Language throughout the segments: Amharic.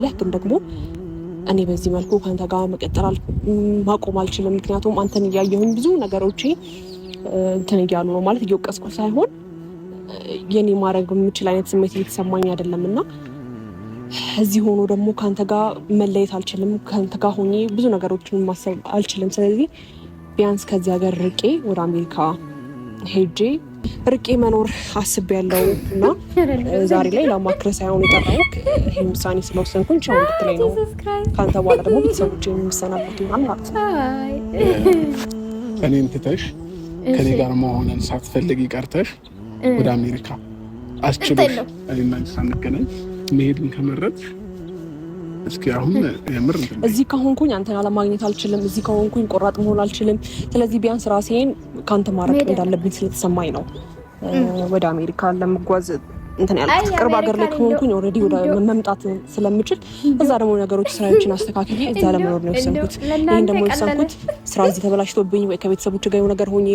ግን ደግሞ እኔ በዚህ መልኩ ካንተ ጋር መቀጠል ማቆም አልችልም። ምክንያቱም አንተን እያየሁኝ ብዙ ነገሮች እንትን እያሉ ነው ማለት እየወቀስኩ ሳይሆን የኔ ማድረግ የምችል አይነት ስሜት እየተሰማኝ አይደለም እና እዚህ ሆኖ ደግሞ ካንተ ጋር መለየት አልችልም። ካንተ ጋር ሆኜ ብዙ ነገሮችን ማሰብ አልችልም። ስለዚህ ቢያንስ ከዚህ ሀገር ርቄ ወደ አሜሪካ ሄጄ ርቄ መኖር አስቤያለሁ እና ዛሬ ላይ ለማክረ ሳይሆን የጠራሁት ይህን ውሳኔ ስለወሰንኩኝ ቻው እንድትለኝ ነው። ከአንተ በኋላ ደግሞ ቤተሰቦች የሚሰናበት ይሆናል ማለት ነው። እኔን ትተሽ ከኔ ጋር መሆንን ሳትፈልጊ ቀርተሽ ወደ አሜሪካ አስችሎሽ እኔና ሳንገናኝ መሄድን ከመረጥሽ እስኪ አሁን የምር እዚህ ከሆንኩኝ አንተን አለማግኘት አልችልም። እዚህ ከሆንኩኝ ቆራጥ መሆን አልችልም። ስለዚህ ቢያንስ ራሴን ካንተ ማረቅ እንዳለብኝ ስለተሰማኝ ነው ወደ አሜሪካ ለመጓዝ እንትን ያልኩት። ቅርብ ሀገር ላይ ከሆንኩኝ ኦልሬዲ ወደ መምጣት ስለምችል እዛ ደግሞ ነገሮች ስራዎችን አስተካክዬ እዛ ለመኖር ነው የወሰንኩት። ይህን ደግሞ የወሰንኩት ስራ እዚህ ተበላሽቶብኝ ወይ ከቤተሰቦች ጋር ነገር ሆኜ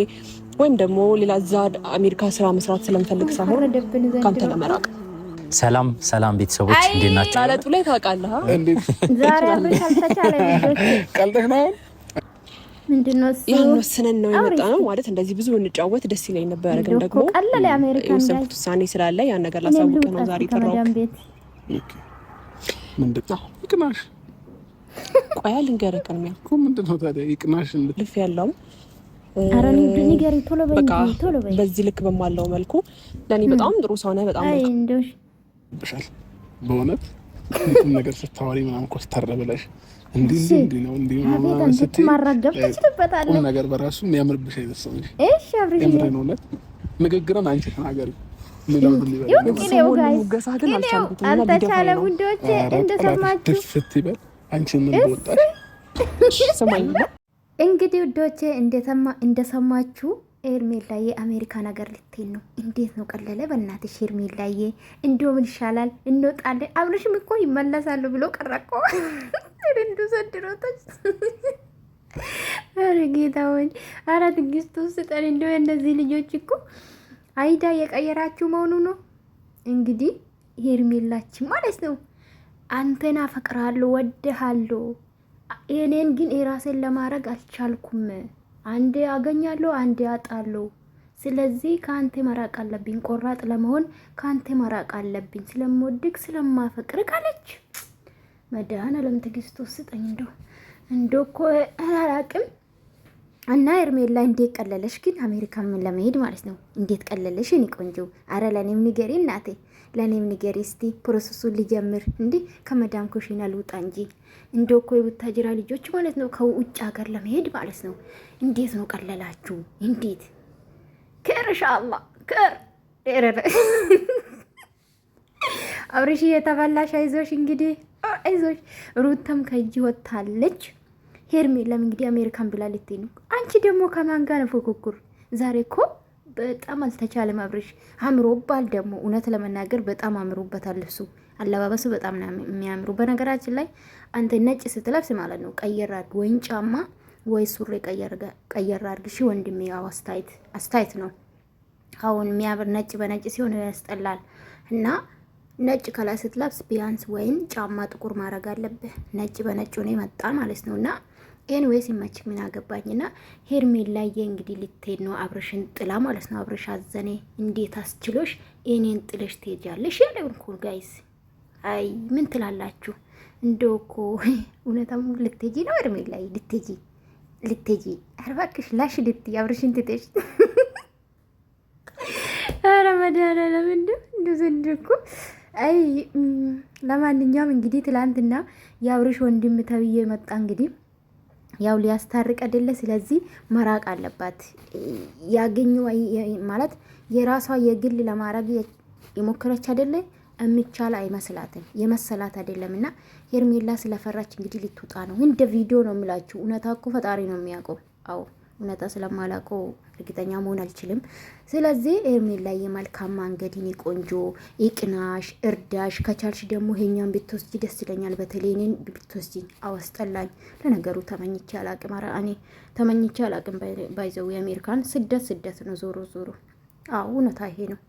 ወይም ደግሞ ሌላ እዛ አሜሪካ ስራ መስራት ስለምፈልግ ሳይሆን ካንተ ለመራቅ። ሰላም ሰላም ቤተሰቦች እንዴት ናችሁ? ማለቱ ላይ ታውቃለህ እንዴት ዛሬ አብረሽ አልተቻለ ቀልደህ ነው ምንድነው ያን ወስነን ነው የመጣ ነው ማለት እንደዚህ ብዙ እንጫወት ደስ ይለኝ ነበር፣ ግን ደግሞ ቀለለ አሜሪካን የወሰንኩት ውሳኔ ስላለ ያን ነገር ላሳውቅ ነው ዛሬ ተራው። ምንድነው ይቅናሽ? ቆይ ልንገርህ ቀድሚያ እኮ ምንድነው ታዲያ ይቅናሽ? ልፍ ያለው አረን ንገሪ ቶሎ በይ በዚህ ልክ በማለው መልኩ ለኔ በጣም ጥሩ ሰው ነህ። በጣም ብሻል በእውነት ነገር ስታወሪ ምናምን ኮስተር ብለሽ እንዲህ ነው ምናምን ስትይ ቁም ነገር በራሱ የሚያምርብሽ አይደለም። እሺ አብረሽ ነው ንግግርን አንቺ ተናገሪ። አልተቻለም ውዶቼ፣ እንደሰማችሁ ስትይበል አንቺ ምን ወጣሽ? ሰማኝ እንግዲህ ውዶቼ እንደሰማችሁ ሄርሜላዬ አሜሪካ ነገር ልትሄድ ነው። እንዴት ነው ቀለለ? በእናትሽ ሄርሜላዬ እንደው ምን ይሻላል? እንወጣለን አብረሽም እኮ ይመለሳሉ ብሎ ቀረቆ እንዱ ዘድሮታች። አረ ጌታውን አረ ትግስቱ ስጠን። እንደው እነዚህ ልጆች እኮ አይዳ የቀየራችሁ መሆኑ ነው። እንግዲህ ሄርሜላችን ማለት ነው አንተን አፈቅራለሁ ወድሃለሁ፣ እኔን ግን የራሴን ለማድረግ አልቻልኩም። አንዴ አገኛለሁ አንዴ አጣለሁ። ስለዚህ ካንተ መራቅ አለብኝ። ቆራጥ ለመሆን ካንተ መራቅ አለብኝ። ስለምወድቅ ስለማፈቅር ካለች መድኃኒዓለም ትግስቱ ስጠኝ። እንደው እኮ አላቅም። እና ሄርሜላ እንዴት ቀለለሽ ግን አሜሪካ ምን ለመሄድ ማለት ነው? እንዴት ቀለለሽ እኔ ቆንጆ? አረ ለኔም ንገሪ እናቴ፣ ለኔም ንገሪ እስቲ። ፕሮሰሱን ልጀምር እንዴ? ከመዳም ኩሽና ልውጣ እንጂ እንደው እኮ የቡታጅራ ልጆች ማለት ነው ከውጭ ሀገር ለመሄድ ማለት ነው እንዴት ነው ቀለላችሁ? እንዴት ከርሻአላ ከር አብረሽ የተበላሽ አይዞሽ፣ እንግዲህ አይዞሽ። ሩታም ከእጅ ወጣለች። ሄርሜላም እንግዲህ አሜሪካን ብላ ልትሄድ ነው። አንቺ ደግሞ ከማን ጋር ነው ፉክክር? ዛሬ እኮ በጣም አልተቻለም። አብረሽ አምሮባል። ደግሞ እውነት ለመናገር በጣም አምሮበታል። ልብሱ አለባበሱ በጣም ነው የሚያምሩ። በነገራችን ላይ አንተ ነጭ ስትለብስ ማለት ነው ቀየር አድርግ፣ ወይን ጫማ ወይ ሱሪ ቀየር አድርግ። እሺ ወንድሜ፣ ያው አስተያየት ነው። አሁን የሚያምር ነጭ በነጭ ሲሆን ያስጠላል እና ነጭ ከላይ ስትለብስ ቢያንስ ወይን ጫማ ጥቁር ማድረግ አለብህ። ነጭ በነጭ ሆነ መጣ ማለት ነውና ኤኒዌይስ ሲመችክ ምን አገባኝና ሄርሜላዬ እንግዲህ ልትሄድ ነው አብረሽን ጥላ ማለት ነው። አብረሽ አዘኔ እንዴት አስችሎሽ እኔን ጥለሽ ትሄጃለሽ? ያለውን እኮ ጋይስ፣ አይ ምን ትላላችሁ? እንደው እኮ እውነታም ልትሄጂ ነው ሄርሜላዬ? ልትሄጂ አርባክሽ ላሽ ልትይ አብረሽን ትተሽ አረ መድኃኒዓለም እንደው ዘንድ እኮ አይ። ለማንኛውም እንግዲህ ትላንትና የአብረሽ ወንድም ተብዬ መጣ እንግዲህ ያው ሊያስታርቅ አይደለ? ስለዚህ መራቅ አለባት። ያገኘው ማለት የራሷ የግል ለማድረግ የሞከረች አይደለ? የሚቻል አይመስላትም፣ የመሰላት አይደለምና ሄርሜላ ስለፈራች እንግዲህ ልትወጣ ነው። እንደ ቪዲዮ ነው የምላችሁ። እውነታ እኮ ፈጣሪ ነው የሚያውቀው። አዎ እውነታ ስለማላውቀው እርግጠኛ መሆን አልችልም። ስለዚህ ሄርሜላ የመልካም መንገድ የኔ ቆንጆ ይቅናሽ፣ እርዳሽ። ከቻልሽ ደግሞ ይሄኛውን ብትወስጂ ደስ ይለኛል። በተለይ እኔን ብትወስጂ አወስጠላኝ። ለነገሩ ተመኝቼ አላቅም። ኧረ እኔ ተመኝቼ አላቅም። ባይዘው የአሜሪካን ስደት ነው ዞሮ ዞሮ። አዎ እውነታ ይሄ ነው።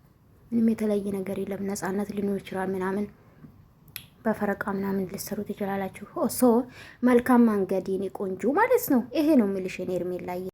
ምንም የተለየ ነገር የለም። ነፃነት ሊኖር ይችላል ምናምን በፈረቃ ምናምን ልትሰሩ ትችላላችሁ። ሶ መልካም መንገድ የኔ ቆንጆ ማለት ነው። ይሄ ነው የሚልሽ ሄርሜላ።